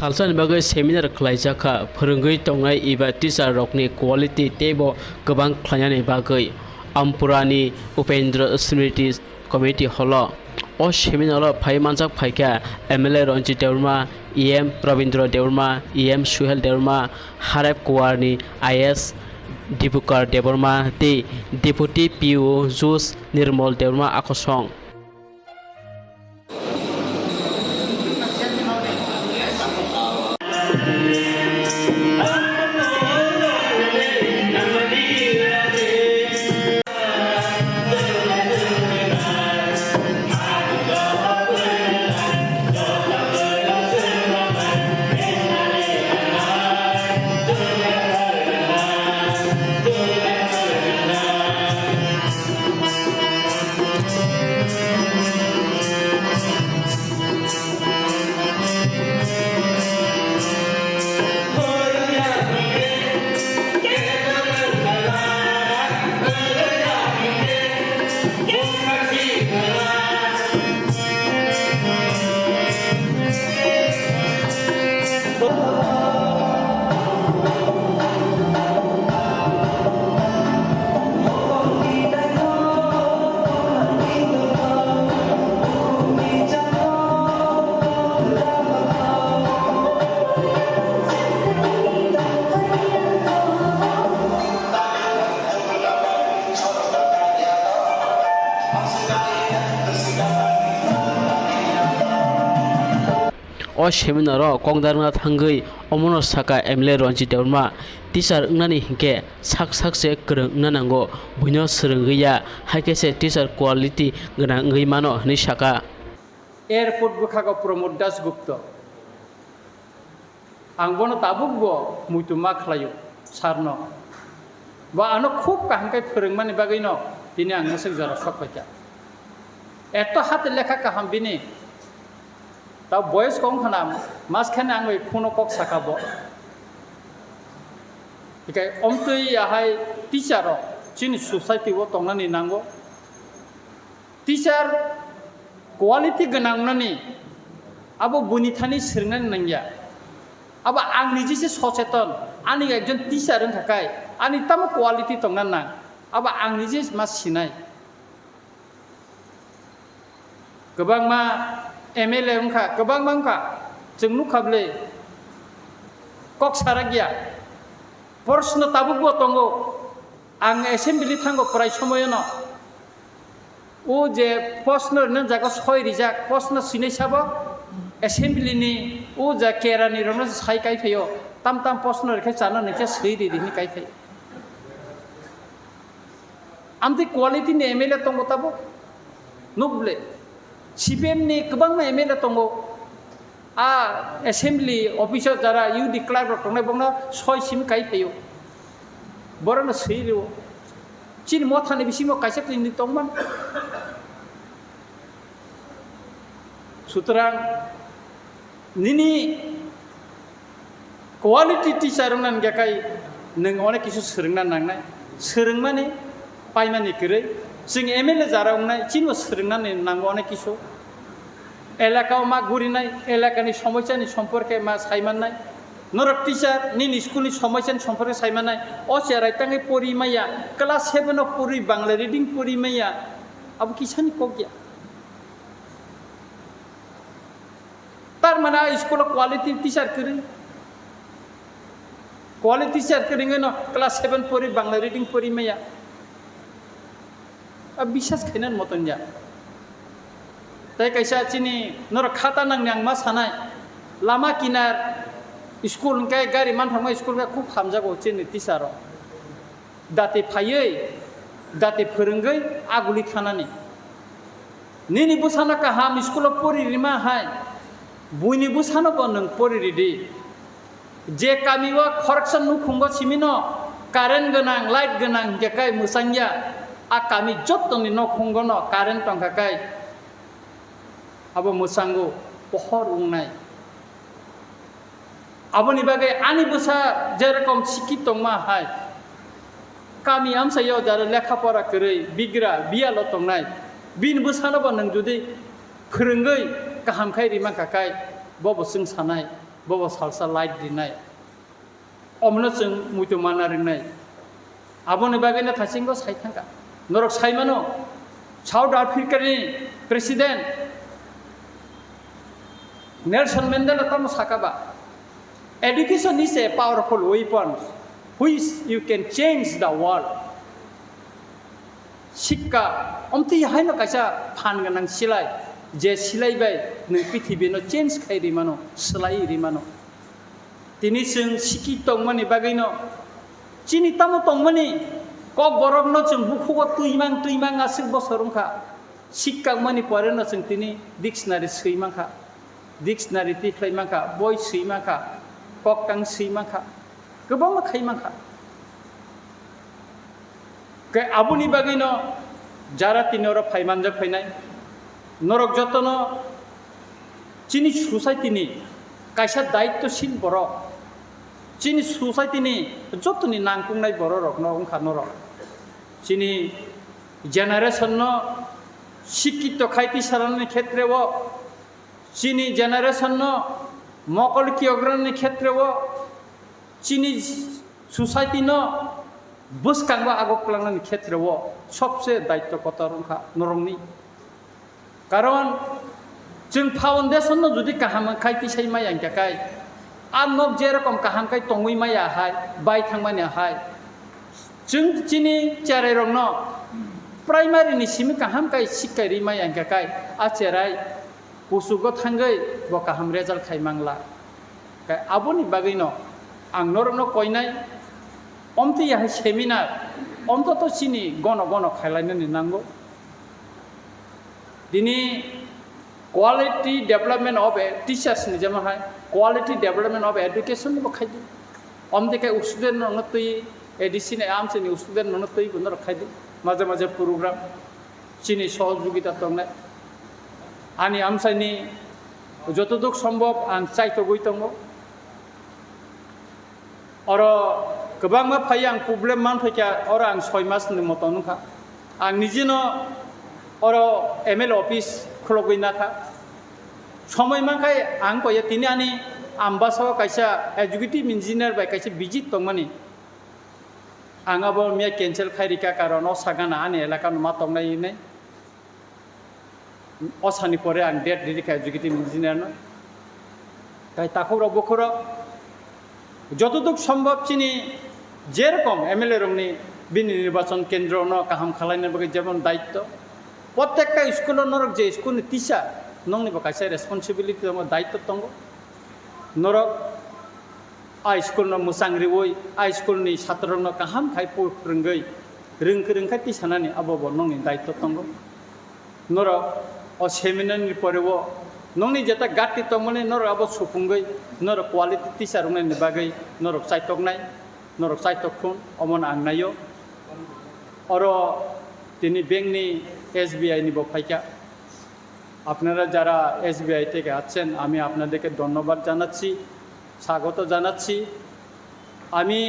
Salsan bagai seminar kelaijaka perenggai tongai iba tisar rokni quality tebo kebang kelanyani bagai Ampurani Upendra Smriti Committee Hall. O seminar pai manjak paika MLA Ranjit Deurma, EM Ravindra Deurma, EM Suhel Deurma, Harep Kuwarni IS Dibukar Deurma, the Deputy PO Jus Nirmal Deurma Akosong. O seminar kongdarna thangai omono saka MLA Ranjit Deurma teacher nani hingke sak se kereng nanango buino serengya haikese teacher quality gana ngai mano ni saka airport bukhago Pramod Das Gupta angbono tabukbo muituma khlayo sarno ba ano khub kahangkai phorengmani bagino dini ang nasik jara sokpaja eto hat lekha kaham bini ta boys kong khanam mas khane angoi phono kok sakabo ikai omtui ahai teacher chini society wo tongnani nango teacher quality ganangnani abo bunithani sirnani nangya abo ang niji se socheton ani ekjon teacher eng thakai ani tamo quality tongnan nang abo ang niji mas sinai gobang ma MLA ungka gobang mangka jeng nukhable kok saragya proshno tabukbo tongo ang assembly thango prai somoyono o je proshno na jaga soi rijak proshno sinai sabo assembly ni o ja kerani rona sai kai pheyo tam proshno rekha chana nekha sei di ni kai phe amti quality ni MLA tongo tabo nuble CPM ni kebang na MLA tongo a assembly officer jara you declare tongne bongna soi sim kai peyo borona seiro chin mo thani bisimo kaisap ni tongman sutrang nini quality teacher nan gakai neng onek kisu serengnan nangnai serengmani paimani kere sing MLA jara ungnai chinmo serengnan nango onek kisu এলাকাও মা ঘুরি নাই এলাকানি সমস্যা নি সম্পর্কে মা সাইমান নাই নরক টিচার নি স্কুলনি সমস্যা নি সম্পর্কে সাইমান নাই ও চেরাই তাঙ্গে পড়ি মাইয়া ক্লাস 7 ও পড়ি বাংলা রিডিং পড়ি মাইয়া আবু কিসানি কগিয়া তার মানে স্কুল কোয়ালিটি টিচার করি ন ক্লাস 7 পড়ি বাংলা রিডিং পড়ি মাইয়া আব বিশ্বাস খাইনার মতন যা তাই কাইসা চিনি নর খাতা নাংনাং মা সানাই লামা কিনার স্কুল কাই গাড়ি মান থামা স্কুল কা খুব হামজাগো চিনি টিচার দাতে ফাयै দাতে फोरोंगै आगुलि थानानि निनि बुसाना का हाम स्कुल परिरिमा हाय बुइनि बुसानो बनों परिरिदि जे कामिवा खरकसन नु खुंगो सिमिनो कारेन्ट गोनां लाइट गोनां गेकाय मुसांगिया आ कामि जत्तनि न खुंगोनो current टंकाकाय abo musango pohor ungnai aboni bagai ani busa jerekom sikit tongma hai kami amsayo jara lekha pora korei bigra bialo tongnai bin busano ba nang judi फोरोंगै गाहाम खाय रिमा काकाय बबो जों सानाय bobo salsa light dinai omno chung muito manarinai aboni bagena thasingo saithangka norok saimano South African president Nelson Mandela tamo sakaba education is a powerful weapon which you can change the world শিক্ষা অমতি হাইন কাইসা fun গানাং সিলাই যে সিলাইবাই নৈ পৃথিবীনো change খাই রিমানো সলাই রিমানো তিনি जों শিকি তংমানি বাগৈনো চিনি তামো তংমানি কক বরকনো जों বুখুগো তুইমাং আসিক বছরংখা শিক্ষা মানি পরেনো जों তিনি ডিকশনারি সৈমাংখা ডিকশনারি তিখ্লাইমাংখা বই সৈমাংখা কক কাং সৈমাংখা गोबां खाइमांखा abuni bagino jara tinoro faimanja fainai norok jotono chini society ni kaisa daittoshil borok chini society ni jotoni nangkungnai borok rok no ongkha norok chini generation no শিক্ষিত খাইতি সারানোর ক্ষেত্রেও chini generation no mokol ki ogranni ক্ষেত্রেও chini society no buskangba agoklangan ক্ষেত্রেও সবচেয়ে দায়িত্ব কতরংখা নরংনি কারণ जों foundation no যদি কাহাম খাইতি সাই মাই आंखाय আর নক যে রকম কাহাম খাই তংই মাইয়া হাই বাই থাংমানি হাই जों চিনি চারে রং no प्राइमारी नि सिम काहाम खाय सिखाय माइ आंखाय आचेराय कुसुगो थांगै बो काहाम रेजाल्ट खाय मांगला काय आबोनि बागै no आं नरनो कयनाय অমতি याहाय सेमिनार অন্তত চিনি গণ খাইলাইनो नांगौ दिनै क्वालिटी डेवलपमेंट ऑफ टीचर्स नि जमाहाय क्वालिटी डेवलपमेंट ऑफ एजुकेशन बो खायदि অমতিকে স্টুডেন্ট নন তুই এডিসিন আমসেনি স্টুডেন্ট নন তুই বন খাইदि মাঝে মাঝে প্রোগ্রাম চিনি সহযোগিতা তংনাय आंनि आमसायनि যতদূর সম্ভব आं চাইতगै दङ अर गोबांमा फाय आं प्रब्लेम मान फैका अर आं 6 मासनि मतनुखा आं निजेनो अर एमएल अफिस खुलगैना था समय माखाय आं कय तिनि आनि आम्बासाव कायसा एजुकेटिव इंजिनियर बाय कायसा बिजित दंमानि आंगाबो मिया कैंसिल खायरिका कारण असागाना आनि एलाकानो मा तंनायनै असानि परे आं डेट दिरिका एजुकेटिव इंजिनियर न ताई ताखौरा बखौरा যতদূর সম্ভব চিনি যেরকম এমএলএ রংনি বিনি নির্বাচন কেন্দ্র ন কাহাম খালাইনার বাকি যেমন দায়িত্ব প্রত্যেকটা স্কুল নরক যে স্কুল টিচার নংনি কাছে রেসপন্সিবিলিটি দङ দায়িত্ব दङ नरक आ स्कुल न मुसांग्रि वय आ स्कुल नि छात्र न काहाम खाय फोरोंगै रोंखा टिसानानि आबो नंनि दायित्व दङ नरक अ सेमिनार नि परेवो नंनि जेता गाति तमने नरक आबो सुफुंगै नरक क्वालिटी टिचार नि बागै नरक चाइतखुन अमन आंनायो और তিনি ব্যাংকনি এসবিআই নি বফাইকা আপনারা যারা এসবিআই থেকে আছেন আমি আপনাদেরকে ধন্যবাদ জানাচ্ছি স্বাগত জানাচ্ছি আমি